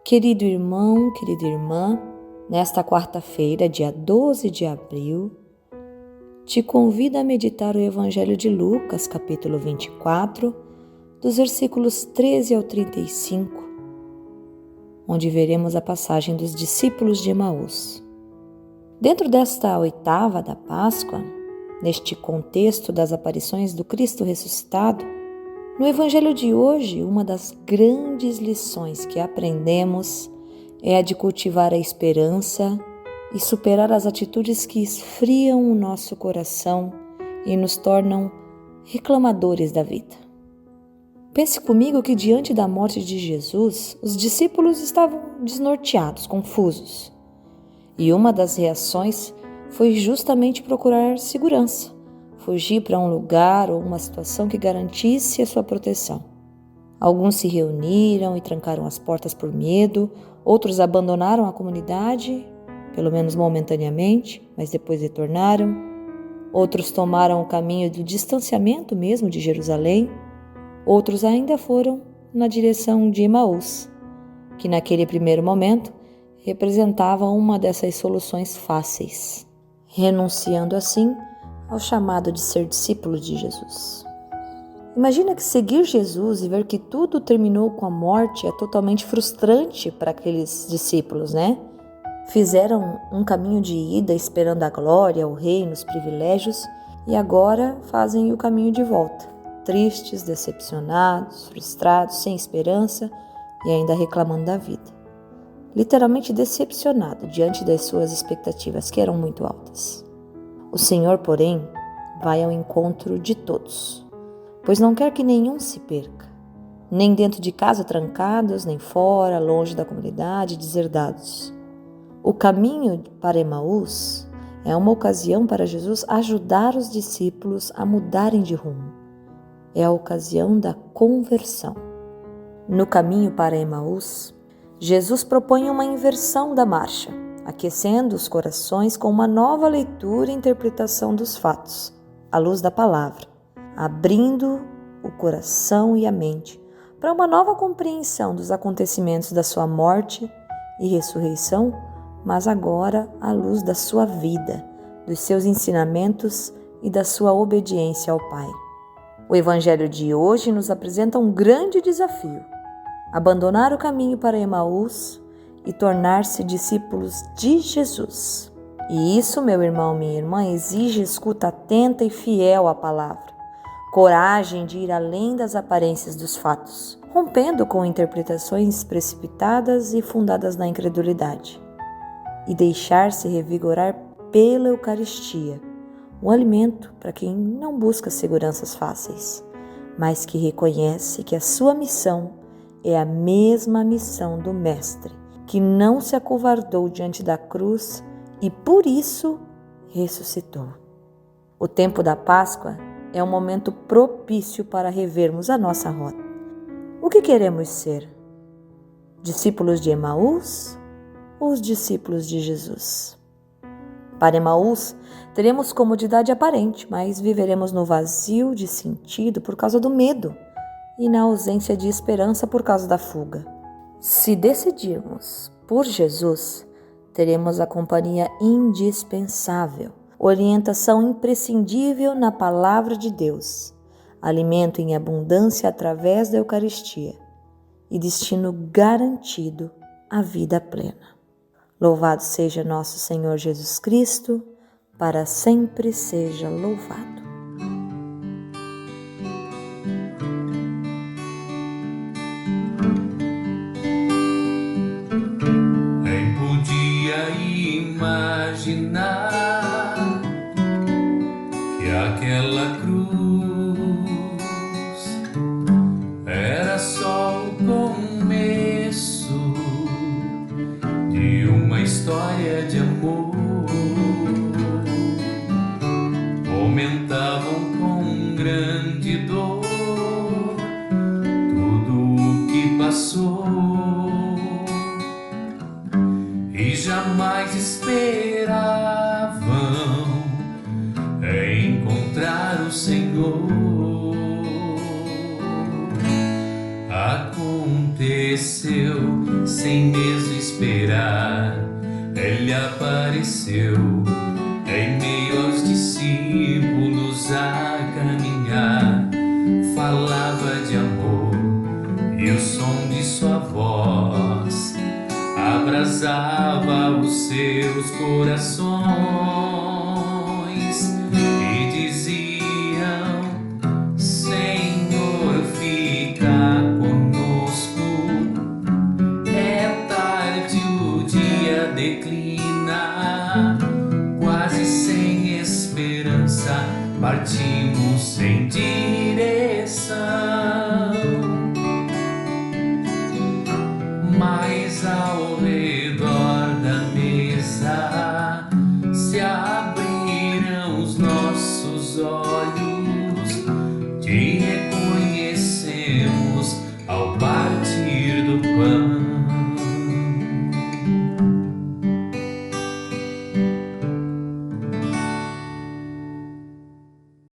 Querido irmão, querida irmã, nesta quarta-feira, dia 12 de abril, te convido a meditar o Evangelho de Lucas, capítulo 24, dos versículos 13 ao 35, onde veremos a passagem dos discípulos de Emaús. Dentro desta oitava da Páscoa, neste contexto das aparições do Cristo ressuscitado, no Evangelho de hoje, uma das grandes lições que aprendemos é a de cultivar a esperança e superar as atitudes que esfriam o nosso coração e nos tornam reclamadores da vida. Pense comigo que diante da morte de Jesus, os discípulos estavam desnorteados, confusos. E uma das reações foi justamente procurar segurança, fugir para um lugar ou uma situação que garantisse a sua proteção. Alguns se reuniram e trancaram as portas por medo, outros abandonaram a comunidade, pelo menos momentaneamente, mas depois retornaram. Outros tomaram o caminho do distanciamento mesmo de Jerusalém. Outros ainda foram na direção de Emaús, que naquele primeiro momento representava uma dessas soluções fáceis, renunciando assim ao chamado de ser discípulo de Jesus. Imagina que seguir Jesus e ver que tudo terminou com a morte é totalmente frustrante para aqueles discípulos, né? Fizeram um caminho de ida esperando a glória, o reino, os privilégios e agora fazem o caminho de volta, tristes, decepcionados, frustrados, sem esperança e ainda reclamando da vida. Literalmente decepcionado diante das suas expectativas que eram muito altas. O Senhor, porém, vai ao encontro de todos, pois não quer que nenhum se perca, nem dentro de casa trancados, nem fora, longe da comunidade, deserdados. O caminho para Emaús é uma ocasião para Jesus ajudar os discípulos a mudarem de rumo. É a ocasião da conversão. No caminho para Emaús, Jesus propõe uma inversão da marcha, aquecendo os corações com uma nova leitura e interpretação dos fatos, à luz da palavra, abrindo o coração e a mente para uma nova compreensão dos acontecimentos da sua morte e ressurreição, mas agora à luz da sua vida, dos seus ensinamentos e da sua obediência ao Pai. O Evangelho de hoje nos apresenta um grande desafio: abandonar o caminho para Emaús e tornar-se discípulos de Jesus. E isso, meu irmão, minha irmã, exige escuta atenta e fiel à palavra, coragem de ir além das aparências dos fatos, rompendo com interpretações precipitadas e fundadas na incredulidade, e deixar-se revigorar pela Eucaristia, um alimento para quem não busca seguranças fáceis, mas que reconhece que a sua missão é a mesma missão do Mestre, que não se acovardou diante da cruz e por isso ressuscitou. O tempo da Páscoa é um momento propício para revermos a nossa rota. O que queremos ser? Discípulos de Emaús ou os discípulos de Jesus? Para Emaús, teremos comodidade aparente, mas viveremos no vazio de sentido por causa do medo e na ausência de esperança por causa da fuga. Se decidirmos por Jesus, teremos a companhia indispensável, orientação imprescindível na palavra de Deus, alimento em abundância através da Eucaristia e destino garantido à vida plena. Louvado seja nosso Senhor Jesus Cristo, para sempre seja louvado. Nem podia imaginar que aquela cruz era só o começo de uma história de amor. Comentavam com grande dor tudo o que passou e jamais esperavam encontrar o Senhor. Aconteceu sem mesmo esperar, ele apareceu em meio aos discípulos a caminhar. Falava de amor e o som de sua voz abrasava os seus corações e diziam: Senhor, fica conosco. É tarde, o dia declina, quase sem esperança, partimos sem direção. Mas ao redor da mesa se abriram os nossos olhos, te reconhecemos ao Pai.